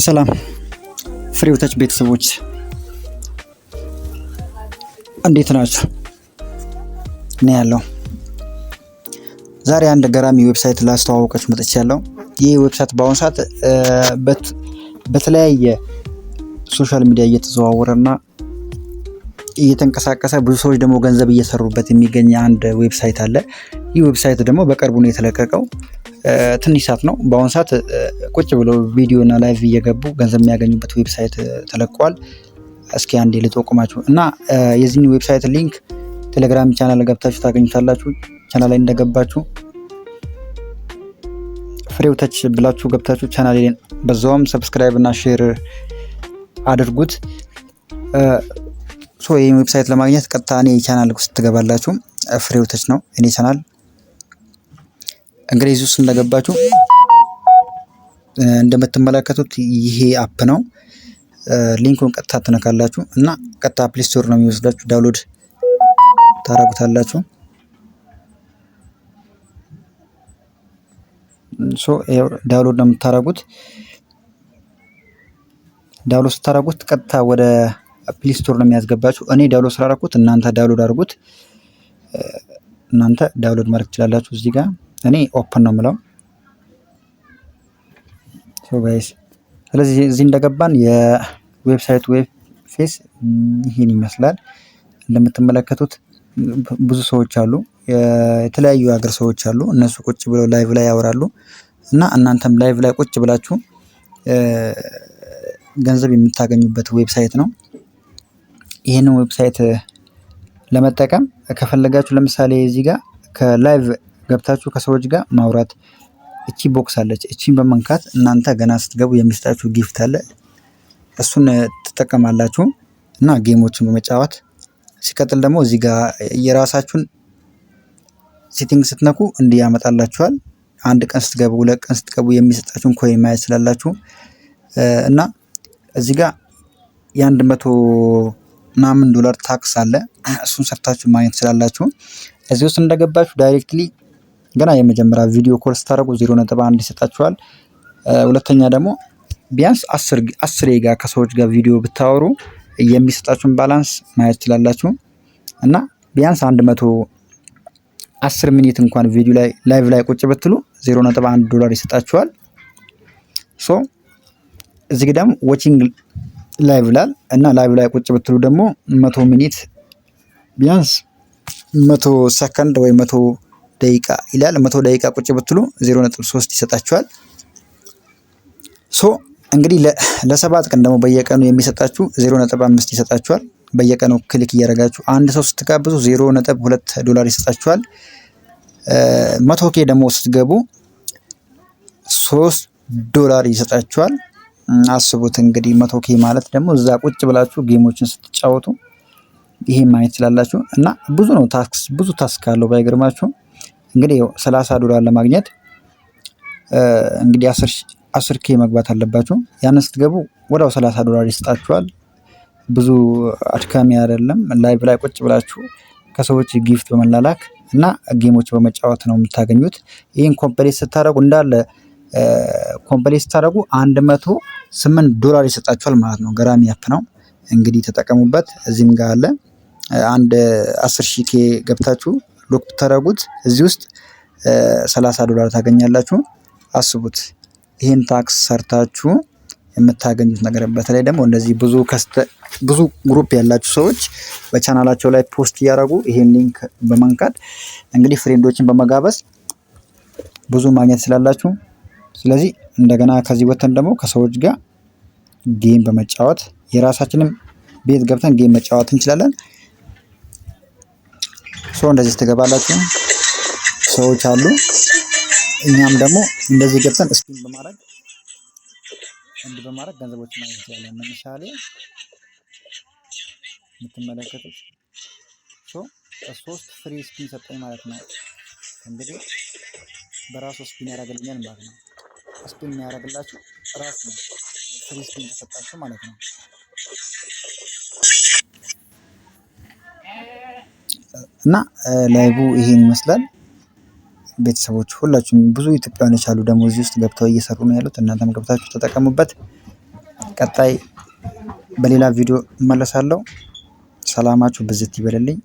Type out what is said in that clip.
ሰላም ፍሬውተች ቤተሰቦች እንዴት ናችሁ? እኔ ያለው ዛሬ አንድ ገራሚ ዌብሳይት ላስተዋወቃችሁ መጥቻለሁ። ይህ ዌብሳይት በአሁኑ ሰዓት በተለያየ ሶሻል ሚዲያ እየተዘዋወረና እየተንቀሳቀሰ ብዙ ሰዎች ደግሞ ገንዘብ እየሰሩበት የሚገኝ አንድ ዌብሳይት አለ። ይህ ዌብሳይት ደግሞ በቅርቡ ነው የተለቀቀው። ትንሽ ሰዓት ነው። በአሁኑ ሰዓት ቁጭ ብለው ቪዲዮ እና ላይቭ እየገቡ ገንዘብ የሚያገኙበት ዌብሳይት ተለቋል። እስኪ አንዴ ልጠቁማችሁ እና የዚህን ዌብሳይት ሊንክ ቴሌግራም ቻናል ገብታችሁ ታገኙታላችሁ። ቻናል ላይ እንደገባችሁ ፍሬውተች ብላችሁ ገብታችሁ ቻናሌን በዛውም ሰብስክራይብ እና ሼር አድርጉት። ይህን ዌብሳይት ለማግኘት ቀጥታ እኔ ቻናል ውስጥ ትገባላችሁ። ፍሬውተች ነው እኔ ቻናል። እንግዲህ እዚህ ውስጥ እንደገባችሁ እንደምትመለከቱት ይሄ አፕ ነው። ሊንኩን ቀጥታ ትነካላችሁ እና ቀጥታ ፕሌይ ስቶር ነው የሚወስዳችሁ። ዳውንሎድ ታረጉታላችሁ። ዳውንሎድ ነው የምታረጉት። ዳውንሎድ ስታረጉት ቀጥታ ወደ ፕሌይ ስቶር ነው የሚያስገባችሁ። እኔ ዳውንሎድ ስላደረኩት እናንተ ዳውንሎድ አድርጉት። እናንተ ዳውንሎድ ማድረግ ትችላላችሁ። እዚህ ጋር እኔ ኦፕን ነው የምለው። ጋይስ ስለዚህ እዚህ እንደገባን የዌብሳይት ዌብ ፌስ ይሄን ይመስላል። እንደምትመለከቱት ብዙ ሰዎች አሉ፣ የተለያዩ ሀገር ሰዎች አሉ። እነሱ ቁጭ ብለው ላይቭ ላይ ያወራሉ እና እናንተም ላይቭ ላይ ቁጭ ብላችሁ ገንዘብ የምታገኙበት ዌብሳይት ነው። ይህንን ዌብሳይት ለመጠቀም ከፈለጋችሁ ለምሳሌ እዚህ ጋር ከላይቭ ገብታችሁ ከሰዎች ጋር ማውራት፣ እቺ ቦክስ አለች። እቺን በመንካት እናንተ ገና ስትገቡ የሚሰጣችሁ ጊፍት አለ። እሱን ትጠቀማላችሁ እና ጌሞችን በመጫወት ሲቀጥል ደግሞ እዚህ ጋር የራሳችሁን ሴቲንግ ስትነኩ እንዲህ ያመጣላችኋል። አንድ ቀን ስትገቡ፣ ሁለት ቀን ስትገቡ የሚሰጣችሁን ኮይን ማየት ስላላችሁ እና እዚህ ጋር $100 ታክስ አለ። እሱን ሰርታችሁ ማግኘት ስላላችሁ እዚህ ውስጥ እንደገባችሁ ዳይሬክትሊ ገና የመጀመሪያ ቪዲዮ ኮል ስታደርጉ 0.1 ይሰጣችኋል። ሁለተኛ ደግሞ ቢያንስ 10 ጋር ከሰዎች ጋር ቪዲዮ ብታወሩ የሚሰጣችሁን ባላንስ ማየት ትችላላችሁ እና ቢያንስ 110 ሚኒት እንኳን ቪዲዮ ላይ ላይቭ ላይ ቁጭ ብትሉ $0.1 ይሰጣችኋል። እዚህ ጋር ደግሞ ዋቺንግ ላይቭ ላል እና ላይቭ ላይ ቁጭ ብትሉ ደግሞ 100 ሚኒት ቢያንስ 100 ሰከንድ ወይ 100 ደቂቃ ይላል። 100 ደቂቃ ቁጭ ብትሉ 0.3 ይሰጣችኋል። እንግዲህ ለ7 ቀን ደግሞ በየቀኑ የሚሰጣችሁ 0.5 ይሰጣችኋል። በየቀኑ ክሊክ እያደረጋችሁ አንድ ሰው ስትጋብዙ $0.2 ይሰጣችኋል። 100K ደግሞ ስትገቡ $3 ይሰጣችኋል። አስቡት እንግዲህ 100K ማለት ደግሞ እዛ ቁጭ ብላችሁ ጌሞችን ስትጫወቱ ይሄን ማየት ስላላችሁ እና ብዙ ታስክ አለው ባይገርማችሁ። እንግዲህ $30 ለማግኘት እንግዲህ 10K መግባት አለባችሁ። ያን ስትገቡ ወዲያው $30 ይሰጣችኋል። ብዙ አድካሚ አይደለም። ላይቭ ላይ ቁጭ ብላችሁ ከሰዎች ጊፍት በመላላክ እና ጌሞች በመጫወት ነው የምታገኙት። ይህን ኮምፕሌት ስታደርጉ እንዳለ ኮምፕሌት ስታደርጉ $108 ይሰጣችኋል ማለት ነው። ገራሚ አፕ ነው እንግዲህ ተጠቀሙበት። እዚህም ጋር አለ አንድ 10,000K ገብታችሁ ሎክ ብታደርጉት እዚህ ውስጥ $30 ታገኛላችሁ። አስቡት ይህን ታክስ ሰርታችሁ የምታገኙት ነገር። በተለይ ደግሞ እንደዚህ ብዙ ግሩፕ ያላችሁ ሰዎች በቻናላቸው ላይ ፖስት እያደረጉ ይሄን ሊንክ በመንካት እንግዲህ ፍሬንዶችን በመጋበዝ ብዙ ማግኘት ስላላችሁ፣ ስለዚህ እንደገና ከዚህ ወተን ደግሞ ከሰዎች ጋር ጌም በመጫወት የራሳችንም ቤት ገብተን ጌም መጫወት እንችላለን። እንደዚህ ትገባላችሁ፣ ሰዎች አሉ። እኛም ደግሞ እንደዚህ ገብተን ስፒን በማድረግ ገንዘቦች ማግኘት እንችላለን። ለምሳሌ የምትመለከቱት 3 ፍሪ ስፒን ሰጠኝ ማለት ነው። እንግዲህ በራሱ ስፒን ያደርግልኛል ማለት ነው። ስፒን የሚያደርግላችሁ ራሱ ነው፣ ፍሪ ስፒን ተሰጣችሁ ማለት ነው። እና ላይቡ ይሄን ይመስላል። ቤተሰቦች ሁላችሁም ብዙ ኢትዮጵያውያኖች አሉ ደግሞ እዚህ ውስጥ ገብተው እየሰሩ ነው ያሉት። እናንተም ገብታችሁ ተጠቀሙበት። ቀጣይ በሌላ ቪዲዮ እመለሳለሁ። ሰላማችሁ ብዝት ይበልልኝ።